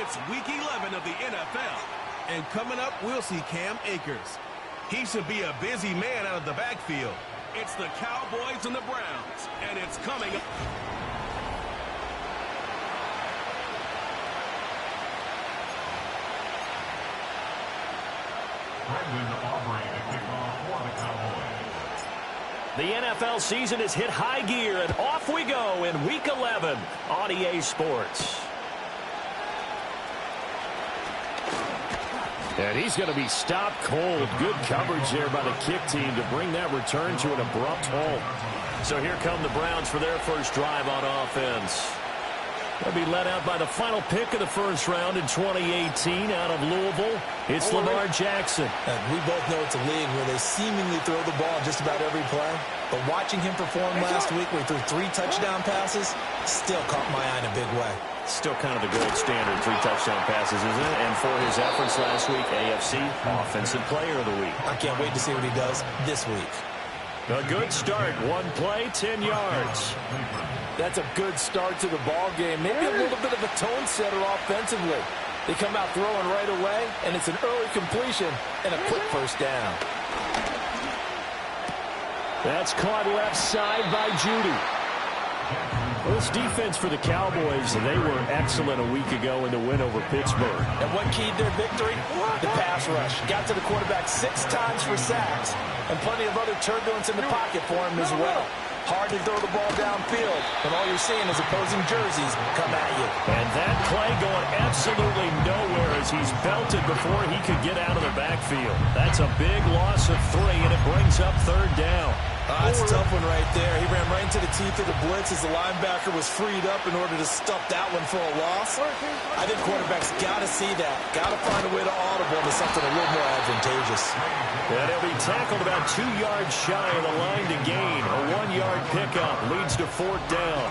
It's Week 11 of the NFL. And coming up, we'll see Cam Akers. He should be a busy man out of the backfield. It's the Cowboys and the Browns, and it's coming up. The NFL season is hit high gear, and off we go in Week 11 on EA Sports. And he's going to be stopped cold. Good coverage there by the kick team to bring that return to an abrupt halt. So here come the Browns for their first drive on offense. They'll be led out by the final pick of the first round in 2018 out of Louisville. It's Lamar Jackson. And we both know it's a league where they seemingly throw the ball just about every play. But watching him perform last week where he threw 3 touchdown passes still caught my eye in a big way. Still kind of the gold standard, 3 touchdown passes, isn't it? And for his efforts last week, AFC Offensive Player of the Week. I can't wait to see what he does this week. A good start. 1 play, 10 yards. That's a good start to the ball game. Maybe a little bit of a tone setter offensively. They come out throwing right away, and it's an early completion and a quick first down. That's caught left side by Judy. Well, this defense for the Cowboys, they were excellent a week ago in the win over Pittsburgh. And what keyed their victory? The pass rush. Got to the quarterback 6 times for sacks, and plenty of other turbulence in the pocket for him as well. Hard to throw the ball downfield, and all you're seeing is opposing jerseys come at you. And that play going absolutely nowhere as he's belted before he could get out of the backfield. That's a big loss of 3, and it brings up 3rd down. That's a tough one right there. He ran right into the teeth of the blitz as the linebacker was freed up in order to stuff that one for a loss. I think quarterbacks got to see that. Got to find a way to audible to something a little more advantageous. And he'll be tackled about 2 yards shy of the line to gain. A 1-yard pickup leads to 4th down.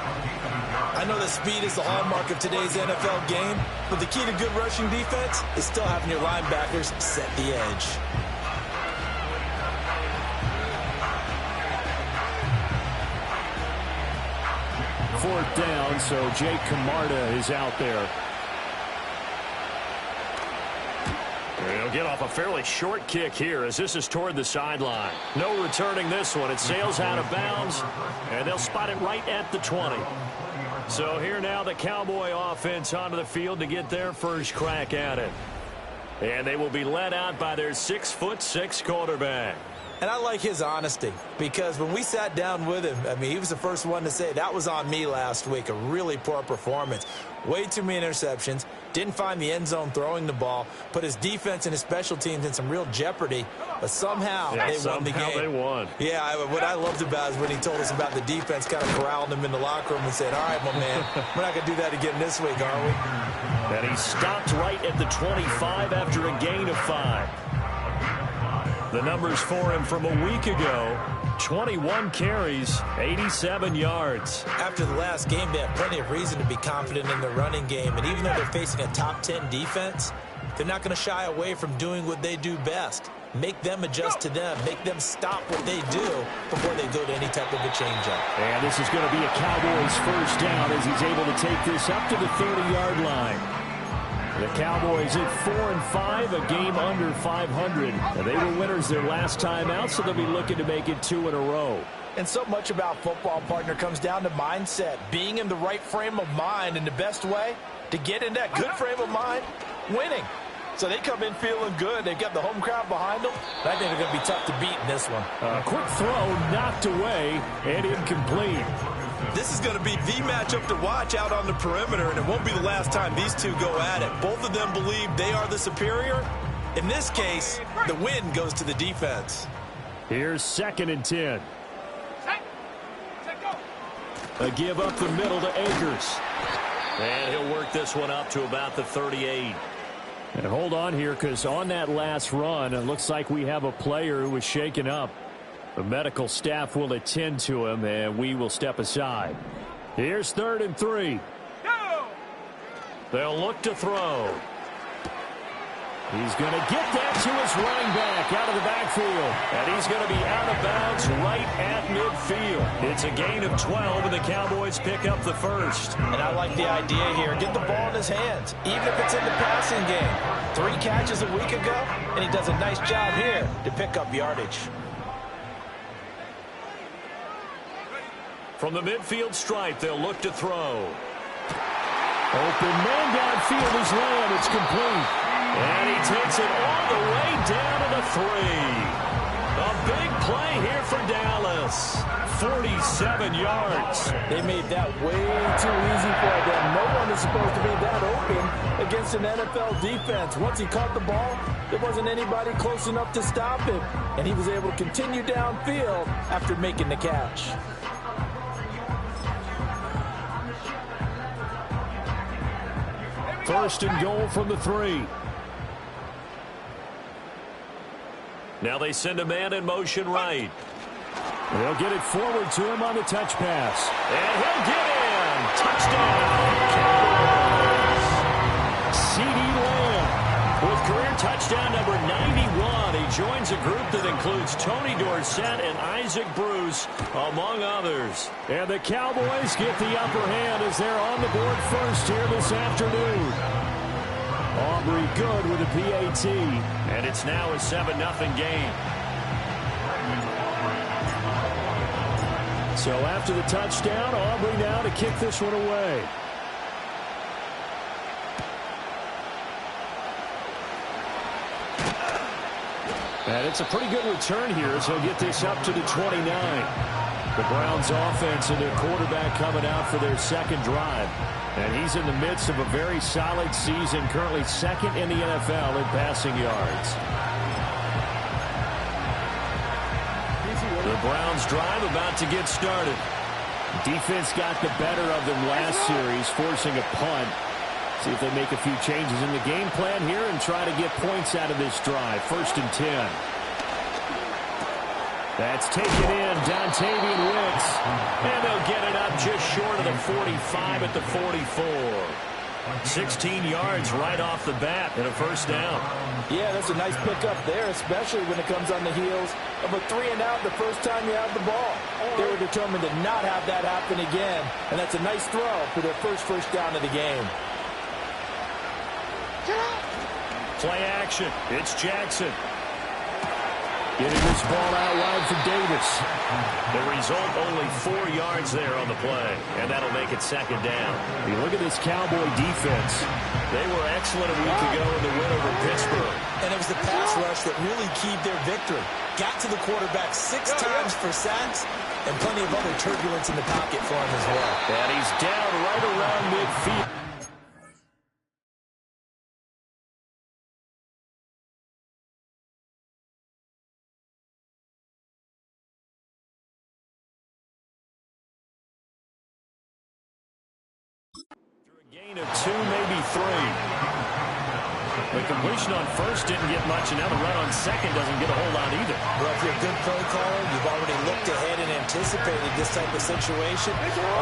I know that speed is the hallmark of today's NFL game, but the key to good rushing defense is still having your linebackers set the edge. Fourth down, so Jake Camarda is out there. He'll get off a fairly short kick here as this is toward the sideline. No returning this one. It sails out of bounds, and they'll spot it right at the 20. So here now the Cowboy offense onto the field to get their first crack at it. And they will be led out by their 6'6" quarterback. And I like his honesty, because when we sat down with him, I mean, he was the first one to say, that was on me last week, a really poor performance. Way too many interceptions, didn't find the end zone throwing the ball, put his defense and his special teams in some real jeopardy, but somehow they won the game. They won. Yeah, what I loved about it is when he told us about the defense, kind of corralling him in the locker room and said, all right, my man, we're not going to do that again this week, are we? And he stopped right at the 25 after a gain of 5. The numbers for him from a week ago, 21 carries, 87 yards. After the last game, they have plenty of reason to be confident in their running game. And even though they're facing a top 10 defense, they're not going to shy away from doing what they do best. Make them adjust to them. Make them stop what they do before they go to any type of a changeup. And this is going to be a Cowboys first down as he's able to take this up to the 30-yard line. The Cowboys at 4-5, a game under 500. And they were winners their last time out, so they'll be looking to make it 2 in a row. And so much about football, partner, comes down to mindset. Being in the right frame of mind, and the best way to get in that good frame of mind, winning. So they come in feeling good. They've got the home crowd behind them. I think they're going to be tough to beat in this one. A quick throw knocked away and incomplete. This is going to be the matchup to watch out on the perimeter, and it won't be the last time these two go at it. Both of them believe they are the superior. In this case, the win goes to the defense. Here's 2nd and 10. A give up the middle to Akers. And he'll work this one up to about the 38. And hold on here, because on that last run, it looks like we have a player who was shaken up. The medical staff will attend to him, and we will step aside. Here's 3rd and 3. They'll look to throw. He's going to get that to his running back out of the backfield. And he's going to be out of bounds right at midfield. It's a gain of 12, and the Cowboys pick up the first. And I like the idea here. Get the ball in his hands, even if it's in the passing game. 3 catches a week ago, and he does a nice job here to pick up yardage. From the midfield stripe, they'll look to throw. Open man downfield is Lamb. It's complete. And he takes it all the way down to the 3. A big play here for Dallas. 47 yards. They made that way too easy for them. No one is supposed to be that open against an NFL defense. Once he caught the ball, there wasn't anybody close enough to stop him. And he was able to continue downfield after making the catch. First and goal from the 3. Now they send a man in motion right. They'll get it forward to him on the touch pass. And he'll get in. Touchdown, Cowboys. C.D. Lamb with career touchdown number 91. He joins a group that includes Tony Dorsett and Isaac Bruce, among others. And the Cowboys get the upper hand as they're on the board first here this afternoon. Aubrey good with a PAT. And it's now a 7-0 game. So after the touchdown, Aubrey now to kick this one away. And it's a pretty good return here as he'll get this up to the 29. The Browns offense and their quarterback coming out for their second drive. And he's in the midst of a very solid season, currently second in the NFL in passing yards. The Browns drive about to get started. Defense got the better of them last series, forcing a punt. See if they make a few changes in the game plan here and try to get points out of this drive. First and 10. That's taken in, Dontavian Wicks. And they'll get it up just short of the 45 at the 44. 16 yards right off the bat and a first down. Yeah, that's a nice pickup there, especially when it comes on the heels of a 3-and-out the first time you have the ball. They were determined to not have that happen again, and that's a nice throw for their first down of the game. Play action. It's Jackson. Getting this ball out wide for Davis. The result, only 4 yards there on the play, and that'll make it second down. You look at this Cowboy defense. They were excellent a week ago in the win over Pittsburgh. And it was the pass rush that really keyed their victory. Got to the quarterback 6 times for sacks, and plenty of other turbulence in the pocket for him as well. And he's down right around midfield. Gain of 2, maybe 3. The completion on first didn't get much, and now the run on second doesn't get a whole lot either. Well, if you're a good play caller, you've already looked ahead and anticipated this type of situation.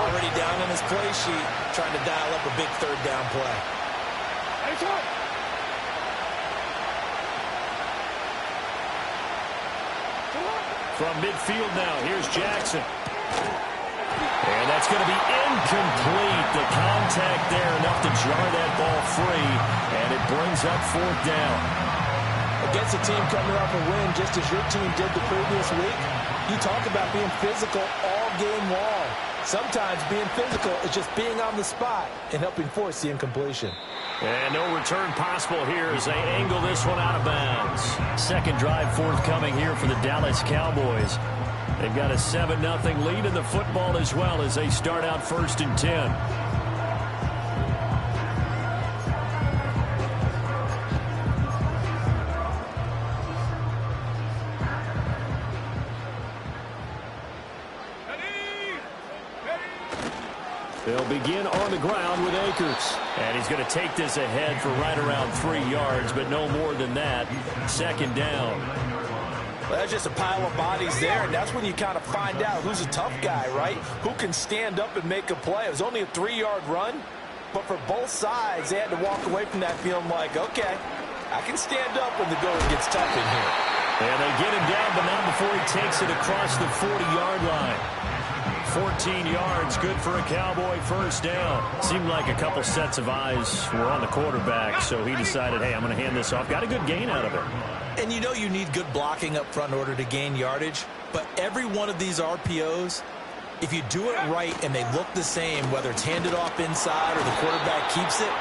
Already down on his play sheet, trying to dial up a big third down play. From midfield now, here's Jackson. And that's going to be incomplete. The contact there enough to jar that ball free, and it brings up 4th down. Against a team coming off a win just as your team did the previous week, you talk about being physical all game long. Sometimes being physical is just being on the spot and helping force the incompletion. And no return possible here as they angle this one out of bounds. Second drive forthcoming here for the Dallas Cowboys. They've got a 7-0 lead in the football as well as they start out first and 10. They'll begin on the ground with Akers. And he's going to take this ahead for right around 3 yards, but no more than that. Second down. Well, that's just a pile of bodies there, and that's when you kind of find out who's a tough guy, right? Who can stand up and make a play. It was only a 3-yard run, but for both sides, they had to walk away from that feeling like, okay, I can stand up when the going gets tough in here. And they get him down, but not before he takes it across the 40-yard line. 14 yards, good for a Cowboy first down. Seemed like a couple sets of eyes were on the quarterback, so he decided, hey, I'm going to hand this off. Got a good gain out of it. And you know you need good blocking up front in order to gain yardage, but every one of these RPOs, if you do it right and they look the same, whether it's handed off inside or the quarterback keeps it,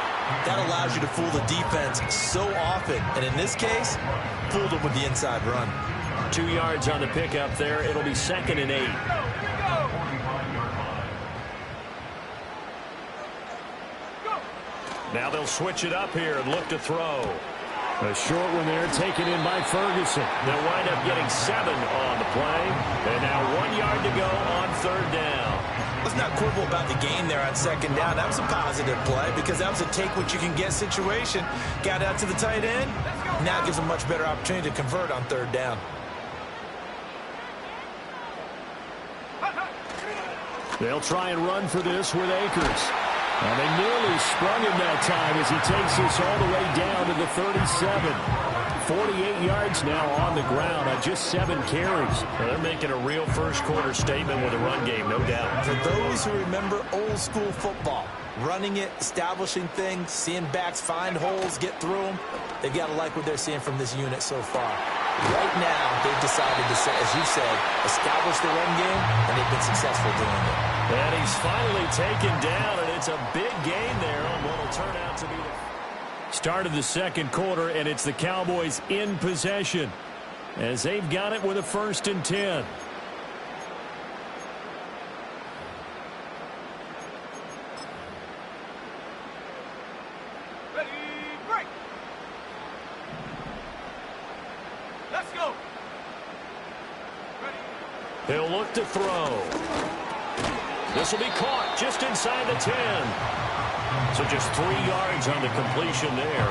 that allows you to fool the defense so often. And in this case, fooled them with the inside run. 2 yards on the pickup there. It'll be 2nd and 8. Now they'll switch it up here and look to throw. A short one there taken in by Ferguson. They'll wind up getting 7 on the play. And now 1 yard to go on 3rd down. Let's not quibble about the gain there on 2nd down. That was a positive play because that was a take-what-you-can-get situation. Got out to the tight end. Now it gives them a much better opportunity to convert on 3rd down. They'll try and run for this with Akers. And they nearly sprung him that time as he takes this all the way down to the 37. 48 yards now on the ground on just 7 carries. Well, they're making a real first-quarter statement with a run game, no doubt. For those who remember old-school football, running it, establishing things, seeing backs find holes, get through them, they've got to like what they're seeing from this unit so far. Right now, they've decided to, as you said, establish the run game, and they've been successful doing it. And he's finally taken down, and it's a big gain there on what will turn out to be the start of the 2nd quarter, and it's the Cowboys in possession as they've got it with a 1st and 10. Ready, break. Let's go. Ready. He'll look to throw. This will be caught just inside the 10. So just 3 yards on the completion there.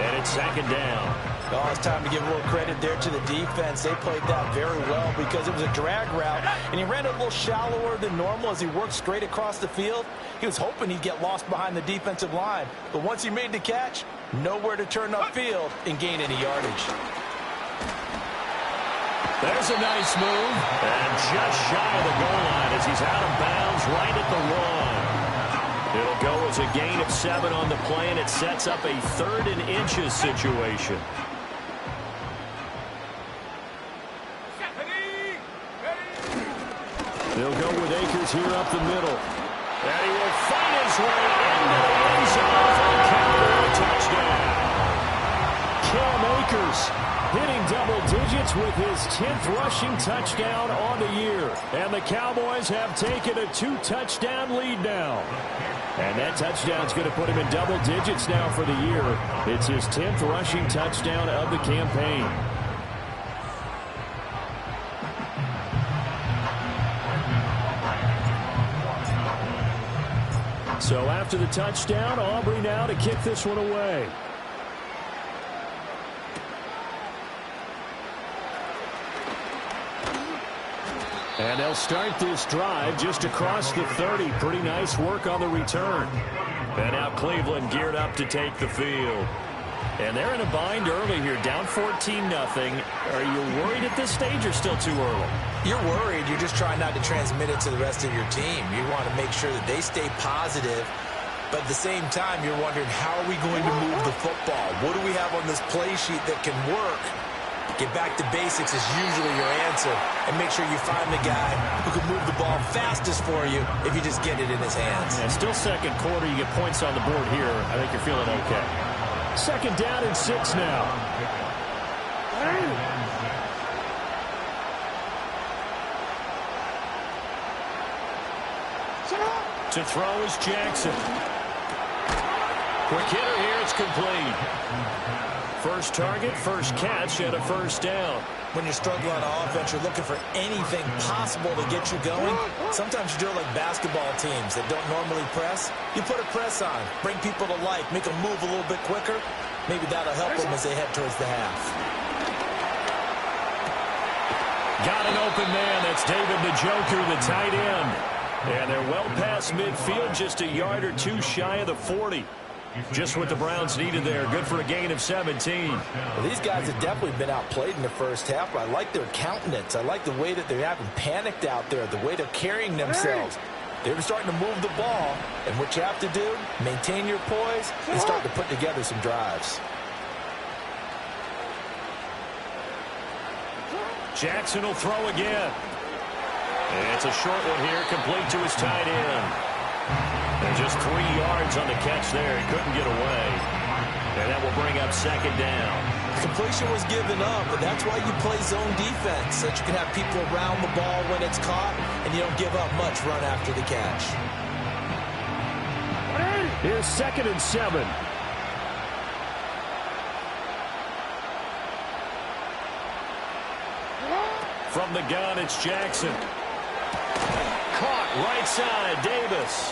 And it's 2nd down. Oh, it's time to give a little credit there to the defense. They played that very well because it was a drag route, and he ran it a little shallower than normal as he worked straight across the field. He was hoping he'd get lost behind the defensive line, but once he made the catch, nowhere to turn upfield and gain any yardage. There's a nice move, and just shy of the goal line as he's out of bounds right at the 1. It'll go as a gain of 7 on the play, and it sets up a 3rd and inches situation. They'll go with Akers here up the middle. And he will find his way into the end zone for a Cowboy touchdown. Cam Akers hitting double digits with his 10th rushing touchdown on the year. And the Cowboys have taken a 2-touchdown lead now. And that touchdown's going to put him in double digits now for the year. It's his 10th rushing touchdown of the campaign. So after the touchdown, Aubrey now to kick this one away. And they'll start this drive just across the 30. Pretty nice work on the return. And now Cleveland geared up to take the field. And they're in a bind early here, down 14-0. Are you worried at this stage or still too early? You're worried. You're just trying not to transmit it to the rest of your team. You want to make sure that they stay positive. But at the same time, you're wondering, how are we going to move the football? What do we have on this play sheet that can work? Get back to basics is usually your answer. And make sure you find the guy who can move the ball fastest for you if you just get it in his hands. Yeah, still 2nd quarter. You get points on the board here. I think you're feeling okay. 2nd down and 6 now. To throw is Jackson. Quick hitter here. It's complete. First target, first catch, and a 1st down. When you're struggling on offense, you're looking for anything possible to get you going. Sometimes you do it like basketball teams that don't normally press. You put a press on, bring people to life, make them move a little bit quicker. Maybe that'll help them as they head towards the half. Got an open man. That's David the Joker, the tight end. And they're well past midfield, just a yard or 2 shy of the 40. Just what the Browns needed there. Good for a gain of 17. Well, these guys have definitely been outplayed in the first half, but I like their countenance. I like the way that they haven't panicked out there, the way they're carrying themselves. They're starting to move the ball, and what you have to do, maintain your poise and start to put together some drives. Jackson will throw again. And it's a short one here, complete to his tight end. And just 3 yards on the catch there. He couldn't get away. And that will bring up second down. Completion was given up, but that's why you play zone defense, so that you can have people around the ball when it's caught, and you don't give up much run after the catch. Here's 2nd and 7. From the gun, it's Jackson. Caught right side, Davis.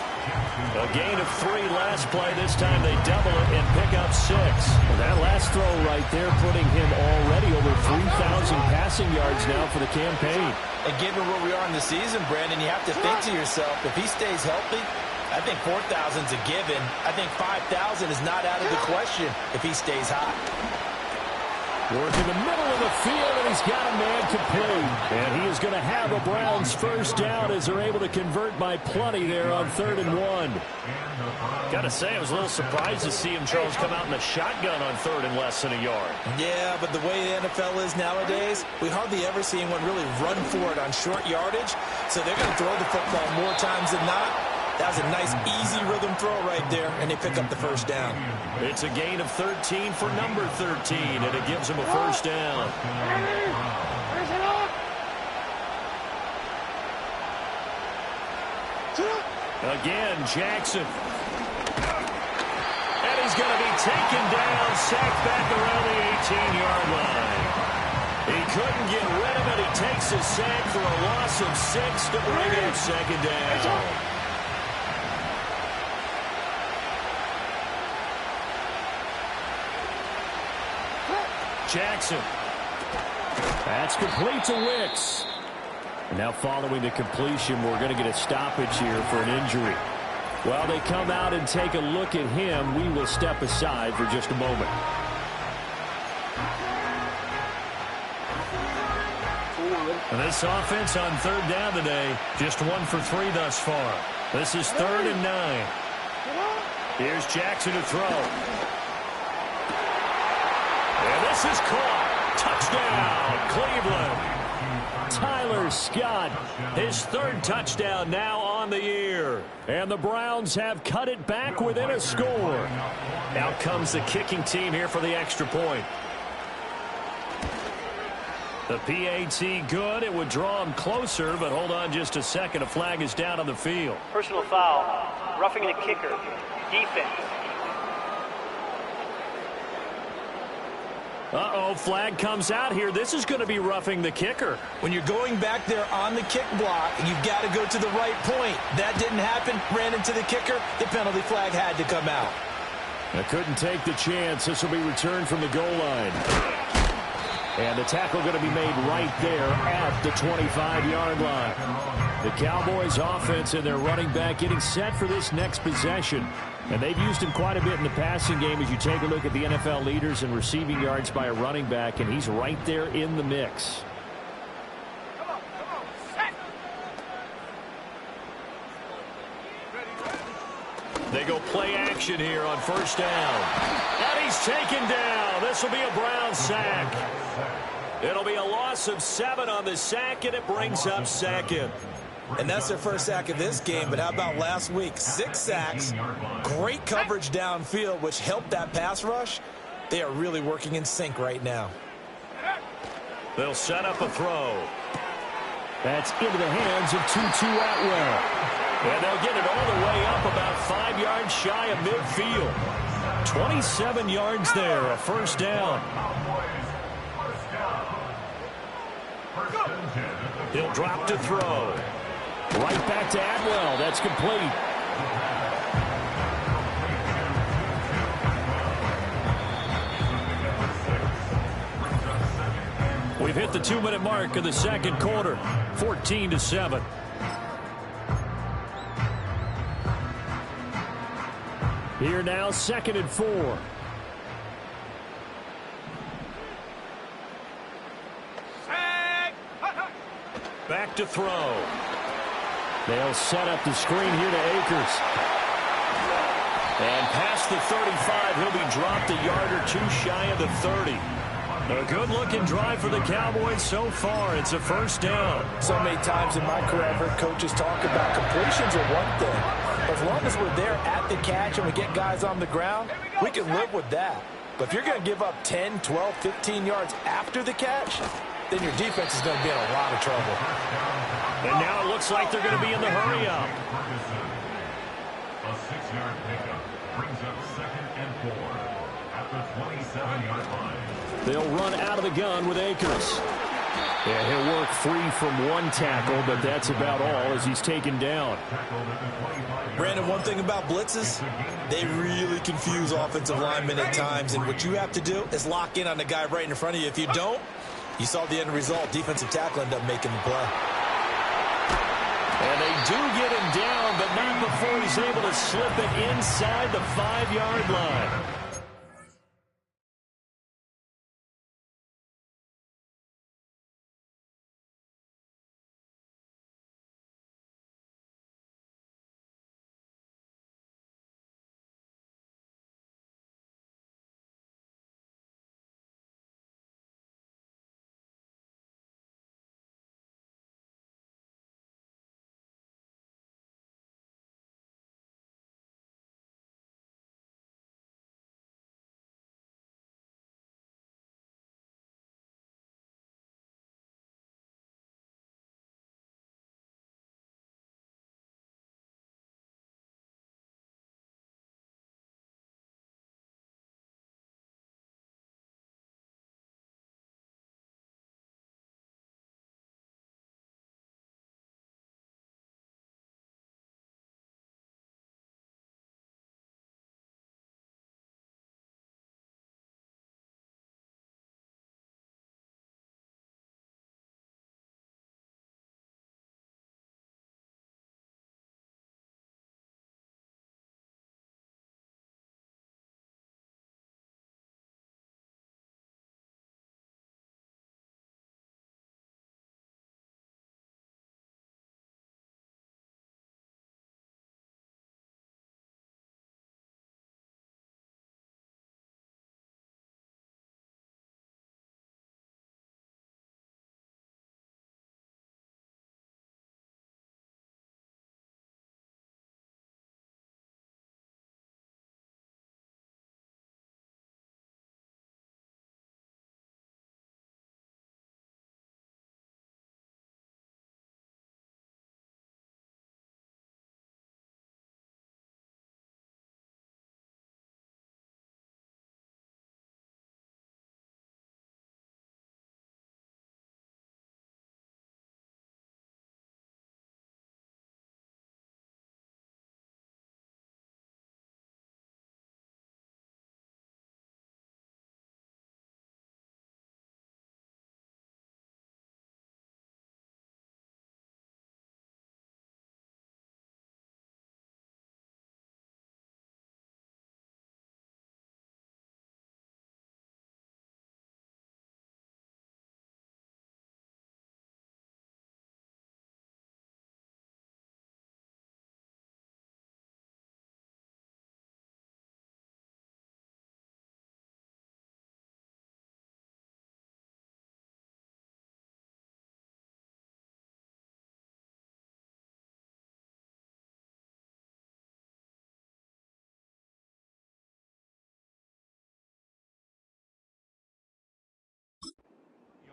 A gain of 3 last play. This time they double it and pick up 6. Well, that last throw right there putting him already over 3,000 passing yards now for the campaign. And given where we are in the season, Brandon, you have to think to yourself, if he stays healthy, I think 4,000 is a given. I think 5,000 is not out of the question if he stays hot. Working the middle of the field, and he's got a man complete. And he is going to have a Browns first down as they're able to convert by plenty there on 3rd and 1. Got to say, I was a little surprised to see him, Charles, come out in the shotgun on 3rd and less than a yard. Yeah, but the way the NFL is nowadays, we hardly ever see anyone really run for it on short yardage. So they're going to throw the football more times than not. That was a nice, easy rhythm throw right there, and they pick up the first down. It's a gain of 13 for number 13, and it gives him a first down. Again, Jackson. And he's going to be taken down, sacked back around the 18-yard line. He couldn't get rid of it. He takes a sack for a loss of 6 to bring up second down. Jackson. That's complete to Wicks. And now following the completion, we're going to get a stoppage here for an injury. While they come out and take a look at him, we will step aside for just a moment. And this offense on 3rd down today, just 1 for 3 thus far. This is 3rd and 9. Here's Jackson to throw. And this is caught. Touchdown, Cleveland. Tyler Scott, his 3rd touchdown now on the year. And the Browns have cut it back within a score. Out comes the kicking team here for the extra point. The PAT good. It would draw him closer, but hold on just a second. A flag is down on the field. Personal foul. Roughing the kicker. Defense. Uh-oh, flag comes out here. This is going to be roughing the kicker. When you're going back there on the kick block, you've got to go to the right point. That didn't happen. Ran into the kicker. The penalty flag had to come out. I couldn't take the chance. This will be returned from the goal line. And the tackle going to be made right there at the 25-yard line. The Cowboys offense and their running back getting set for this next possession. And they've used him quite a bit in the passing game as you take a look at the NFL leaders in receiving yards by a running back, and he's right there in the mix. They go play action here on 1st down. And he's taken down. This will be a Brown sack. It'll be a loss of 7 on the sack, and it brings up 2nd. And that's their first sack of this game, but how about last week? 6 sacks, great coverage downfield, which helped that pass rush. They are really working in sync right now. They'll set up a throw. That's into the hands of Tutu Atwell. And they'll get it all the way up about 5 yards shy of midfield. 27 yards there, a first down. He'll drop to throw. Right back to Atwell. That's complete. We've hit the 2-minute mark of the second quarter. 14-7. Here now, 2nd and 4. Back to throw. They'll set up the screen here to Akers. And past the 35, he'll be dropped a yard or two shy of the 30. A good-looking drive for the Cowboys so far. It's a first down. So many times in my career, I've heard coaches talk about completions are one thing. As long as we're there at the catch and we get guys on the ground, we can live with that. But if you're going to give up 10, 12, 15 yards after the catch, then your defense is going to be in a lot of trouble. And now it looks like they're going to be in the hurry-up. A 6-yard pickup brings up 2nd and 4 at the 27-yard line. They'll run out of the gun with Akers. Yeah, he'll work free from one tackle, but that's about all as he's taken down. Brandon, one thing about blitzes, they really confuse offensive linemen at times, and what you have to do is lock in on the guy right in front of you. If you don't, you saw the end result. Defensive tackle ended up making the play. And they do get him down, but not before he's able to slip it inside the 5-yard line.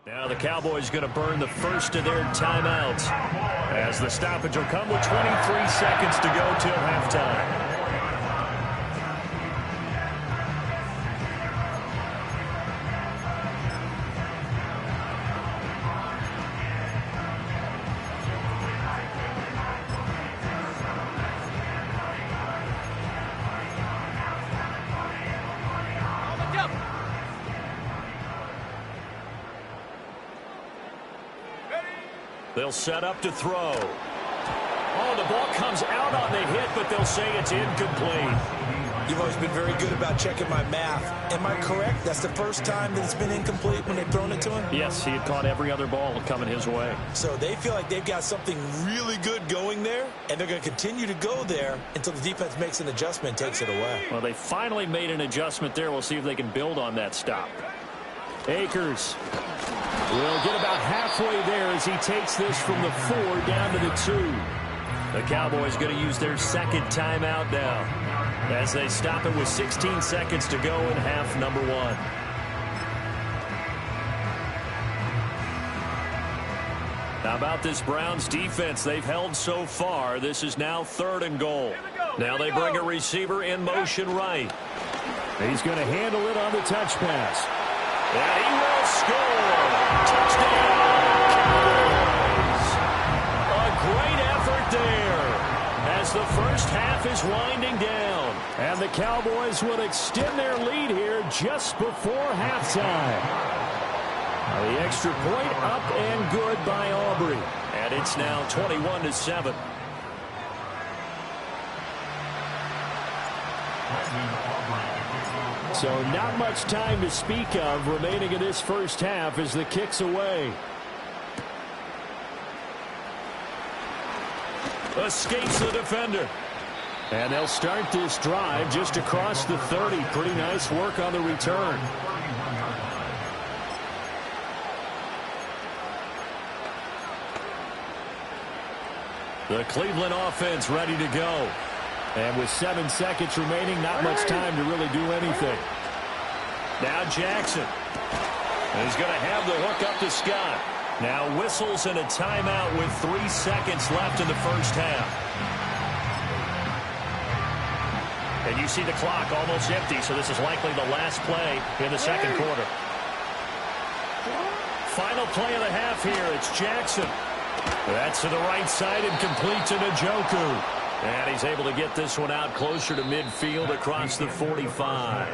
Now the Cowboys going to burn the first of their timeouts as the stoppage will come with 23 seconds to go till halftime. They'll set up to throw. Oh, the ball comes out on the hit, but they'll say it's incomplete. You've always been very good about checking my math. Am I correct? That's the first time that it's been incomplete when they've thrown it to him? Yes, he had caught every other ball coming his way. So they feel like they've got something really good going there, and they're going to continue to go there until the defense makes an adjustment and takes it away. Well, they finally made an adjustment there. We'll see if they can build on that stop. Akers will get about halfway there as he takes this from the 4 down to the 2. The Cowboys going to use their second timeout now as they stop it with 16 seconds to go in half number 1. How about this Browns defense? They've held so far. This is now 3rd and goal. Now they bring a receiver in motion right. He's going to handle it on the touch pass. And he will score. Touchdown. A great effort there as the first half is winding down. And the Cowboys will extend their lead here just before halftime. The extra point up and good by Aubrey. And it's now 21-7. So not much time to speak of remaining in this first half as the kick's away. Escapes the defender. And they'll start this drive just across the 30. Pretty nice work on the return. The Cleveland offense ready to go. And with 7 seconds remaining, not much time to really do anything. Now Jackson. He's going to have the hook up to Scott. Now whistles and a timeout with 3 seconds left in the first half. And you see the clock almost empty, so this is likely the last play in the second quarter. Final play of the half here. It's Jackson. That's to the right side and complete to Njoku. And he's able to get this one out closer to midfield across the 45.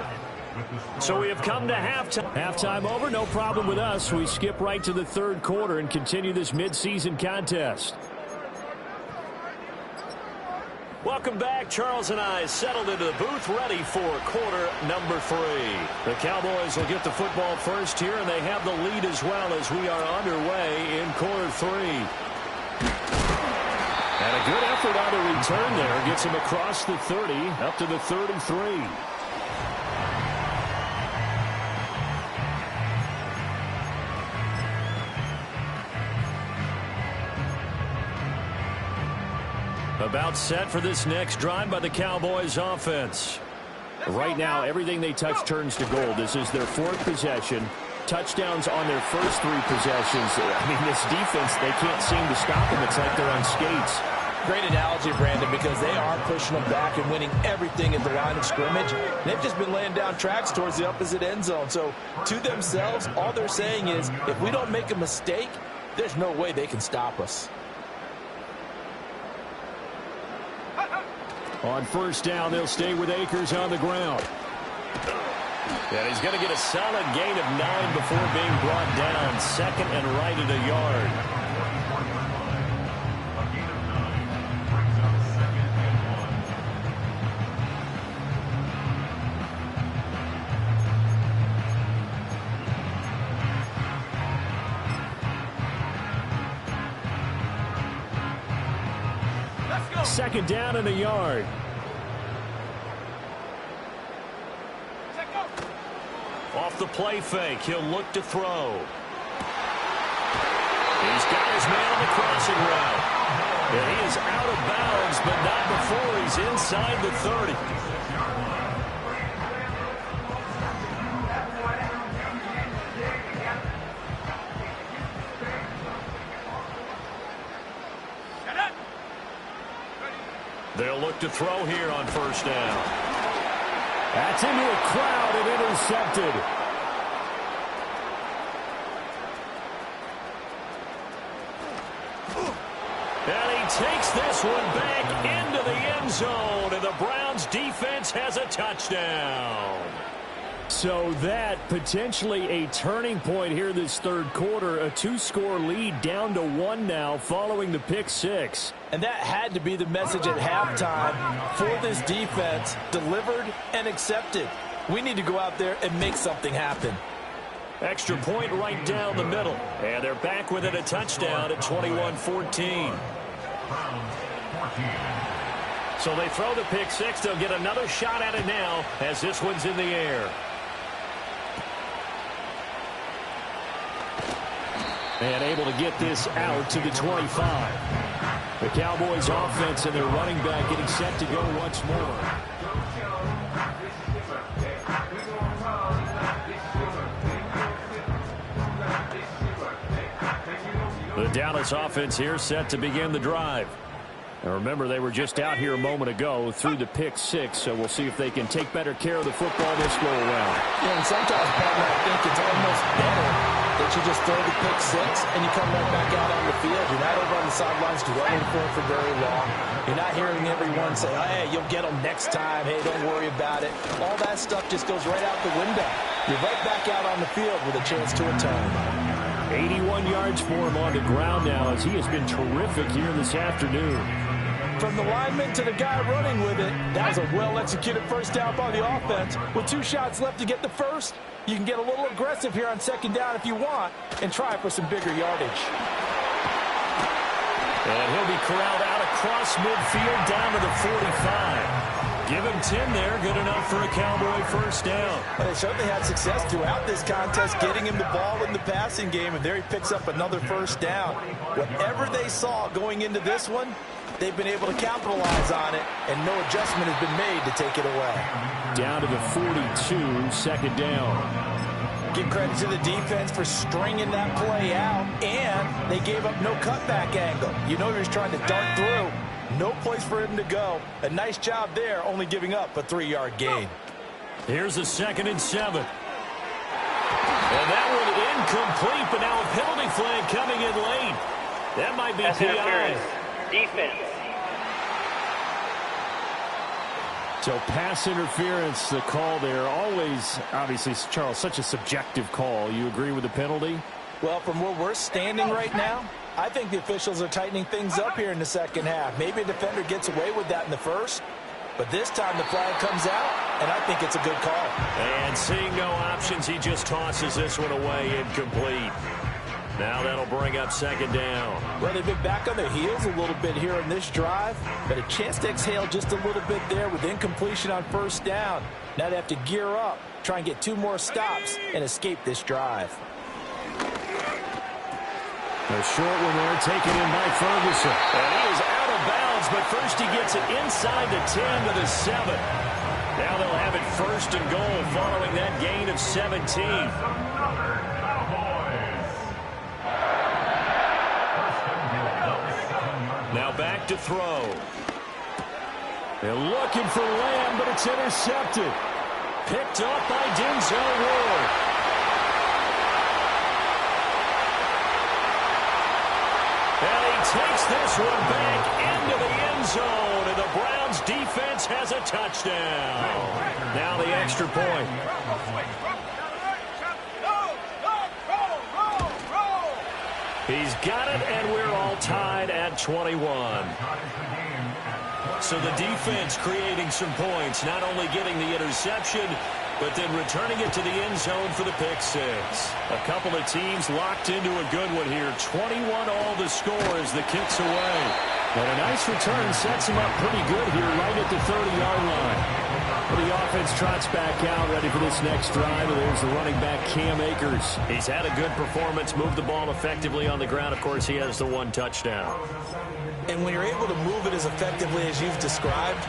So we have come to halftime. Halftime over, no problem with us. We skip right to the 3rd quarter and continue this midseason contest. Welcome back. Charles and I settled into the booth ready for quarter number 3. The Cowboys will get the football first here, and they have the lead as well as we are underway in quarter 3. And a good effort on the return there. Gets him across the 30, up to the 33. About set for this next drive by the Cowboys offense. Right now, everything they touch turns to gold. This is their 4th possession. Touchdowns on their first 3 possessions. I mean, this defense, they can't seem to stop them. It's like they're on skates. Great analogy, Brandon, because they are pushing them back and winning everything at the line of scrimmage. They've just been laying down tracks towards the opposite end zone. So to themselves, all they're saying is, if we don't make a mistake, there's no way they can stop us. On first down, they'll stay with Akers on the ground. And he's going to get a solid gain of 9 before being brought down. 2nd and right at a yard. Second down and a yard. Off the play fake, he'll look to throw. He's got his man on the crossing route. And he is out of bounds, but not before he's inside the 30. They'll look to throw here on first down. That's into a crowd and intercepted. And he takes this one back into the end zone, and the Browns defense has a touchdown. So that potentially a turning point here this third quarter. A 2-score lead down to 1 now following the pick six. And that had to be the message at halftime for this defense. Delivered and accepted. We need to go out there and make something happen. Extra point right down the middle. And they're back within a touchdown at 21-14. So they throw the pick six. They'll get another shot at it now as this one's in the air. And able to get this out to the 25. The Cowboys offense and their running back getting set to go once more. The Dallas offense here set to begin the drive. And remember, they were just out here a moment ago through the pick six, so we'll see if they can take better care of the football this go around. Yeah, and sometimes, partner, I think it's almost better that you just throw the pick six and you come right back out on the field. You're not over on the sidelines dwelling for very long. You're not hearing everyone say, hey, you'll get them next time. Hey, don't worry about it. All that stuff just goes right out the window. You're right back out on the field with a chance to atone. 81 yards for him on the ground now as he has been terrific here this afternoon. From the lineman to the guy running with it, that was a well-executed first down by the offense. With 2 shots left to get the first, you can get a little aggressive here on second down if you want and try for some bigger yardage. And he'll be corralled out across midfield down to the 45. Give him 10 there, good enough for a Cowboy first down. Well, they certainly had success throughout this contest getting him the ball in the passing game, and there he picks up another first down. Whatever they saw going into this one, they've been able to capitalize on it, and no adjustment has been made to take it away. Down to the 42, second down. Give credit to the defense for stringing that play out, and they gave up no cutback angle. You know he was trying to dart through. No place for him to go. A nice job there, only giving up a 3-yard gain. Here's a 2nd and 7. And that one incomplete, but now a penalty flag coming in late. That might be PI. Defense. So pass interference, the call there. Always, obviously, Charles, such a subjective call. You agree with the penalty? Well, from where we're standing right now, I think the officials are tightening things up here in the second half. Maybe a defender gets away with that in the first, but this time the flag comes out, and I think it's a good call. And seeing no options, he just tosses this one away, incomplete. Now that'll bring up second down. Well, they've been back on their heels a little bit here in this drive, but a chance to exhale just a little bit there with incompletion on first down. Now they have to gear up, try and get 2 more stops, and escape this drive. A short one there, taken in by Ferguson. And he is out of bounds, but first he gets it inside the 10 to the 7. Now they'll have it first and goal following that gain of 17. Now back to throw. They're looking for Lamb, but it's intercepted. Picked up by Denzel Ward. And he takes this one back into the end zone, and the Browns defense has a touchdown. Now the extra point. He's got it, and we're all tied at 21. So the defense creating some points, not only getting the interception, but then returning it to the end zone for the pick six. A couple of teams locked into a good one here. 21 all the score as the kick's away. And a nice return sets him up pretty good here right at the 30-yard line. The offense trots back out, ready for this next drive. And there's the running back, Cam Akers. He's had a good performance, moved the ball effectively on the ground. Of course, he has the 1 touchdown. And when you're able to move it as effectively as you've described,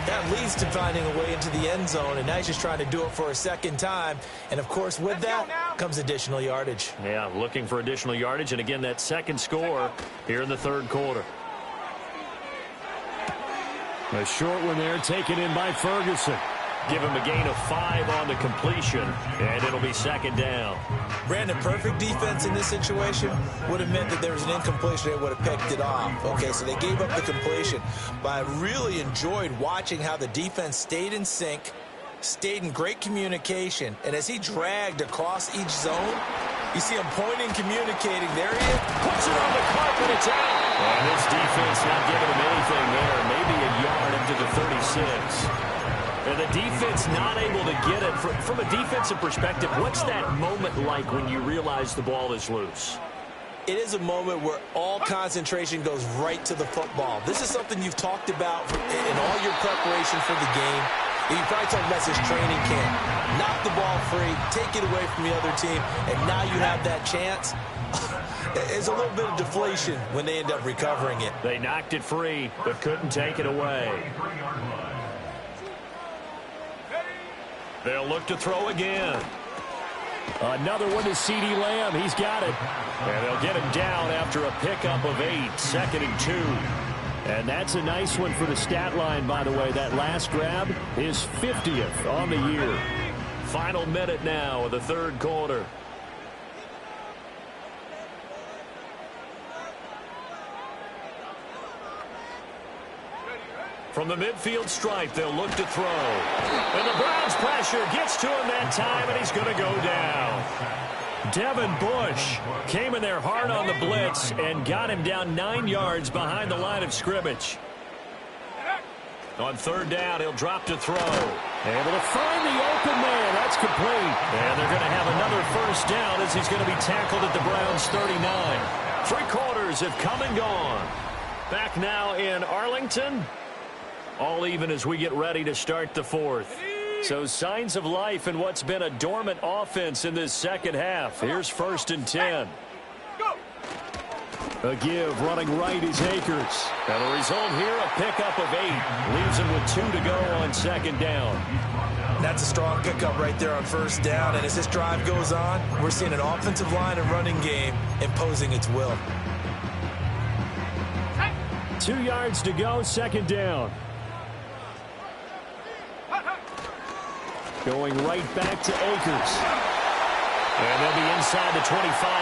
that leads to finding a way into the end zone. And now he's just trying to do it for a second time. And, of course, with that comes additional yardage. Yeah, looking for additional yardage. And, again, that second score here in the third quarter. A short one there, taken in by Ferguson. Give him a gain of 5 on the completion, and it'll be second down. Brandon, perfect defense in this situation would have meant that there was an incompletion. They would have picked it off. Okay, so they gave up the completion. But I really enjoyed watching how the defense stayed in sync, stayed in great communication, and as he dragged across each zone, you see him pointing, communicating. There he is. Puts it on the carpet. It's out. And this defense not giving him anything there. Maybe a yard into the 36. And the defense not able to get it. From a defensive perspective, what's that moment like when you realize the ball is loose? It is a moment where all concentration goes right to the football. This is something you've talked about in all your preparation for the game. You probably talked about this training camp. Knock the ball free, take it away from the other team, and now you have that chance. There's a little bit of deflation when they end up recovering it. They knocked it free, but couldn't take it away. They'll look to throw again. Another one to CeeDee Lamb. He's got it. And they'll get him down after a pickup of 8, 2nd and 2. And that's a nice one for the stat line, by the way. That last grab is 50th on the year. Final minute now of the third quarter. From the midfield stripe, they'll look to throw. And the Browns pressure gets to him that time, and he's going to go down. Devin Bush came in there hard on the blitz and got him down 9 yards behind the line of scrimmage. On third down, he'll drop to throw. Able to find the open man. That's complete. And they're going to have another first down as he's going to be tackled at the Browns' 39. 3 quarters have come and gone. Back now in Arlington. All even as we get ready to start the fourth. So signs of life in what's been a dormant offense in this second half. Here's 1st and 10. A give running right is Akers. And the result here, a pickup of 8. Leaves him with 2 to go on 2nd down. That's a strong pickup right there on 1st down. And as this drive goes on, we're seeing an offensive line and running game imposing its will. 2 yards to go, 2nd down. Going right back to Akers. And they'll be inside the 25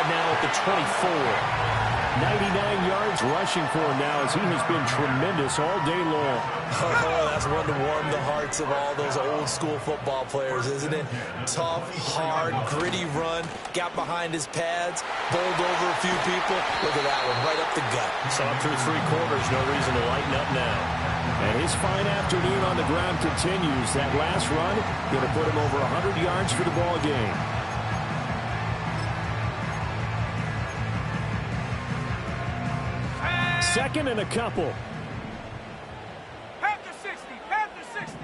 now at the 24. 99 yards rushing for him now as he has been tremendous all day long. Oh, that's one to warm the hearts of all those old school football players, isn't it? Tough, hard, gritty run. Got behind his pads, bowled over a few people. Look at that one, right up the gut. Saw him through 3 quarters, no reason to lighten up now. And his fine afternoon on the ground continues. That last run going to put him over 100 yards for the ball game. Second and a couple. Panther 60, Panther 60.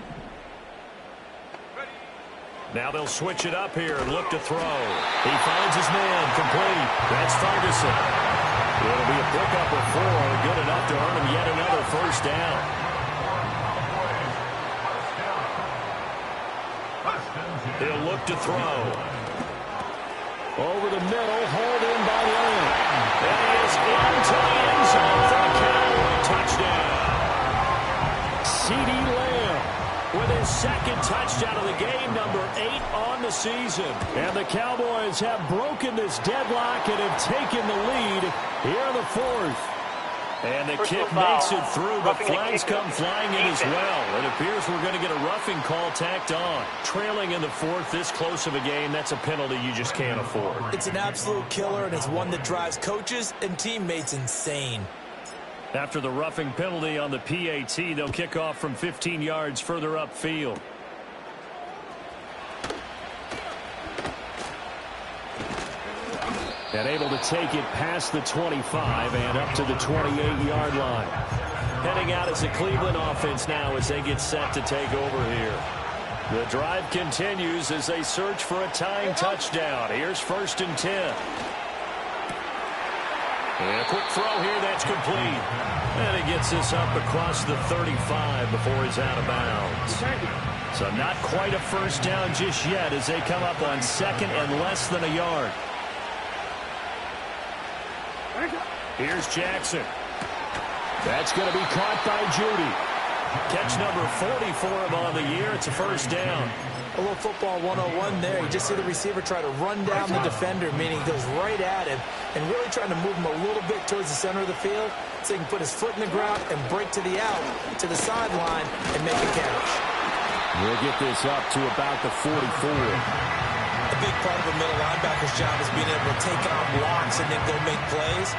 Now they'll switch it up here and look to throw. He finds his man, complete. That's Ferguson. It'll be a pickup of 4, good enough to earn him yet another first down. He'll look to throw. Over the middle, hauled in by Lamb. And he is into the end zone for a Cowboy touchdown. CeeDee Lamb with his 2nd touchdown of the game, number 8 on the season. And the Cowboys have broken this deadlock and have taken the lead here in the 4th. And the Personal kick foul. makes it through, but Roughing the flags kicker. come flying in as well. It appears we're going to get a roughing call tacked on. Trailing in the 4th, this close of a game, that's a penalty you just can't afford. It's an absolute killer, and it's one that drives coaches and teammates insane. After the roughing penalty on the PAT, they'll kick off from 15 yards further upfield. And able to take it past the 25 and up to the 28-yard line. Heading out as the Cleveland offense now as they get set to take over here. The drive continues as they search for a tying touchdown. Here's 1st and 10. And a quick throw here, that's complete. And he gets this up across the 35 before he's out of bounds. So not quite a first down just yet as they come up on 2nd and less than a yard. Here's Jackson. That's going to be caught by Judy. Catch number 40 for him on the year. It's a first down. A little football 101 there. You just see the receiver try to run down the defender, meaning he goes right at him and really trying to move him a little bit towards the center of the field so he can put his foot in the ground and break to the out, to the sideline, and make a catch. We'll get this up to about the 44. A big part of a middle linebacker's job is being able to take on blocks and then go make plays.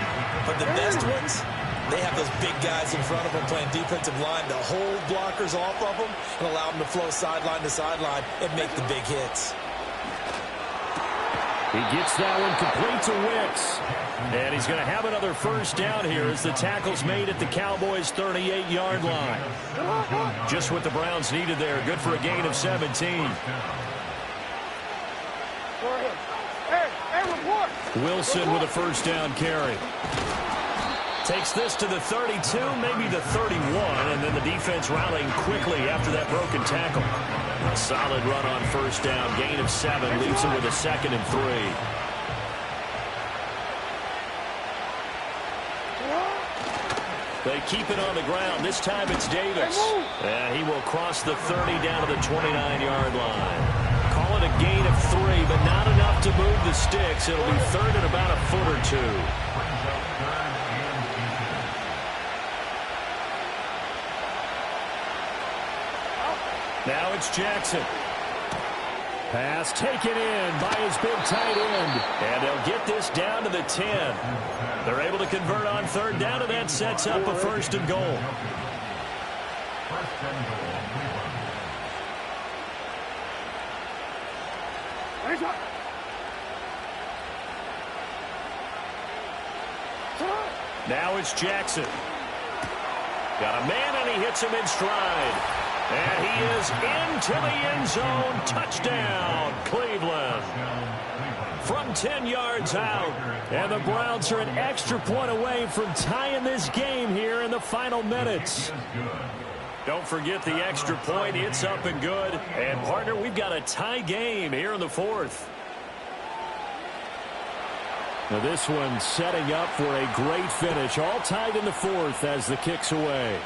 But the best ones, they have those big guys in front of them playing defensive line to hold blockers off of them and allow them to flow sideline to sideline and make the big hits. He gets that one complete to Wicks. And he's going to have another first down here as the tackle's made at the Cowboys' 38-yard line. Just what the Browns needed there. Good for a gain of 17. Wilson with a first down carry. Takes this to the 32, maybe the 31, and then the defense rallying quickly after that broken tackle. A solid run on first down. Gain of 7 leaves him with a 2nd and 3. They keep it on the ground. This time it's Davis. And he will cross the 30 down to the 29-yard line. Call it a gain of 3, but not enough to move the sticks. It'll be third and about a foot or two. Now it's Jackson. Pass taken in by his big tight end. And they'll get this down to the 10. They're able to convert on third down, and that sets up a 1st and goal. Now it's Jackson. Got a man, and he hits him in stride. And he is into the end zone. Touchdown, Cleveland. From 10 yards out. And the Browns are an extra point away from tying this game here in the final minutes. Don't forget the extra point. It's up and good. And, partner, we've got a tie game here in the 4th. Now this one setting up for a great finish. All tied in the 4th as the kick's away.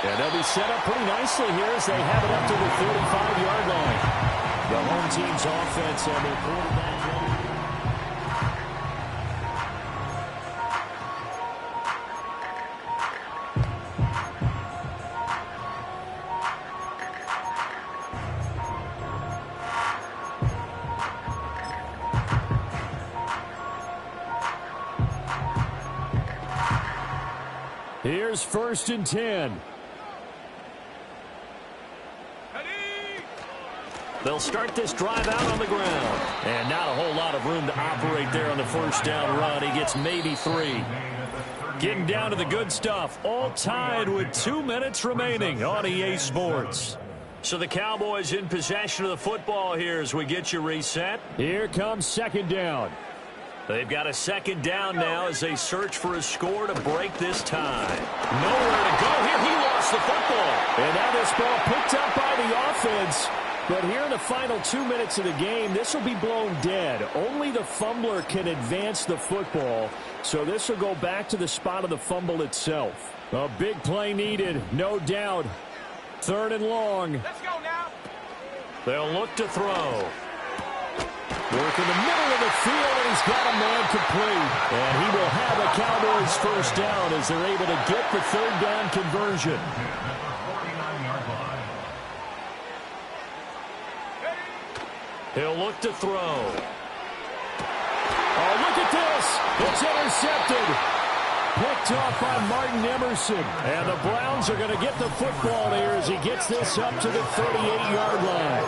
And they'll be set up pretty nicely here as they have it up to the 45-yard line. The home team's offense and their quarterback ready. Here's 1st and 10. They'll start this drive out on the ground. And not a whole lot of room to operate there on the first down run. He gets maybe 3. Getting down to the good stuff. All tied with 2 minutes remaining on EA Sports. So the Cowboys in possession of the football here as we get you reset. Here comes 2nd down. They've got a 2nd down now as they search for a score to break this tie. Nowhere to go here. He lost the football. And now this ball picked up by the offense. But here in the final 2 minutes of the game, this will be blown dead. Only the fumbler can advance the football, so this will go back to the spot of the fumble itself. A big play needed, no doubt. 3rd and long. Let's go now. They'll look to throw. Work in the middle of the field, and he's got a man complete. And he will have a Cowboys first down as they're able to get the 3rd down conversion. He'll look to throw. Oh, look at this. It's intercepted. Picked off by Martin Emerson. And the Browns are going to get the football here as he gets this up to the 38-yard line.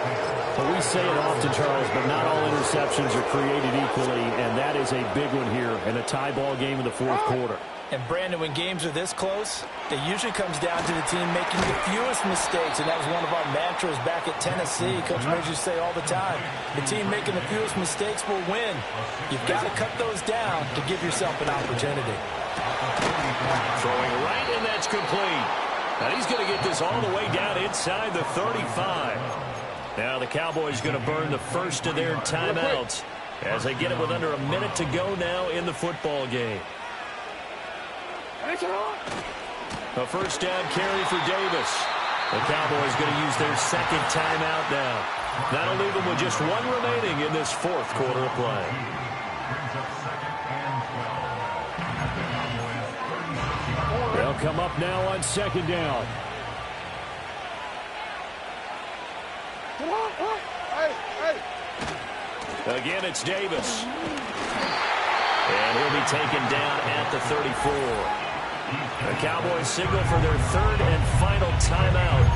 Well, we say it often, Charles, but not all interceptions are created equally, and that is a big one here in a tie ball game in the 4th quarter. And, Brandon, when games are this close, it usually comes down to the team making the fewest mistakes, and that was one of our mantras back at Tennessee. Coach Mears used to say all the time, the team making the fewest mistakes will win. You've got to cut those down to give yourself an opportunity. Throwing right, and that's complete. And he's going to get this all the way down inside the 35. Now the Cowboys going to burn the first of their timeouts as they get it with under a minute to go now in the football game. A first down carry for Davis. The Cowboys going to use their 2nd timeout now. That'll leave them with just 1 remaining in this 4th quarter of play. They'll come up now on second down. Again, it's Davis. And he'll be taken down at the 34. The Cowboys signal for their third and final timeout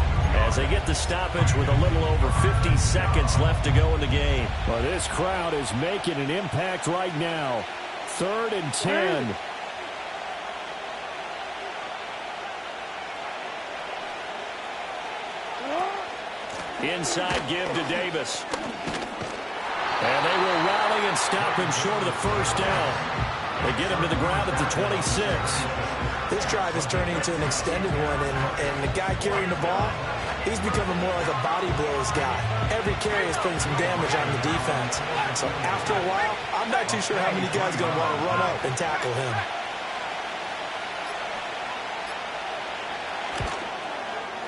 as they get the stoppage with a little over 50 seconds left to go in the game. Well, this crowd is making an impact right now. 3rd and 10. Inside give to Davis. And they will rally and stop him short of the first down. They get him to the ground at the 26. This drive is turning into an extended one, and the guy carrying the ball, he's becoming more like a body blows guy. Every carry is putting some damage on the defense. So after a while, I'm not too sure how many guys are going to want to run up and tackle him.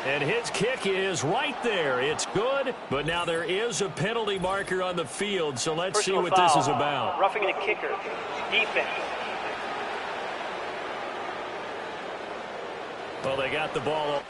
And his kick is right there. It's good, but now there is a penalty marker on the field, so let's see what this is about. Roughing the kicker. Defense. Well, they got the ball.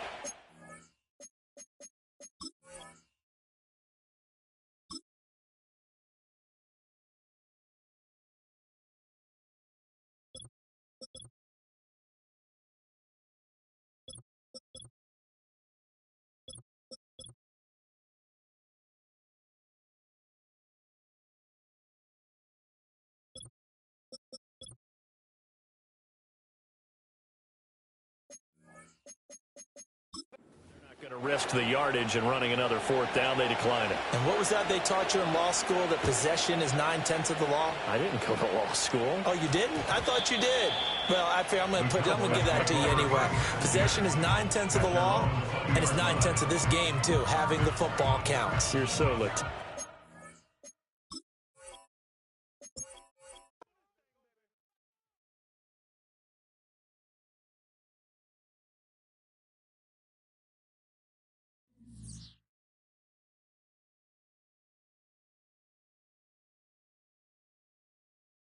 Going to risk the yardage and running another 4th down. They decline it. And what was that they taught you in law school, that possession is 9/10 of the law? I didn't go to law school. Oh, you didn't? I thought you did. Well, I'm going to give that to you anyway. Possession is 9/10 of the law, and it's 9/10 of this game, too. Having the football counts. You're so lit.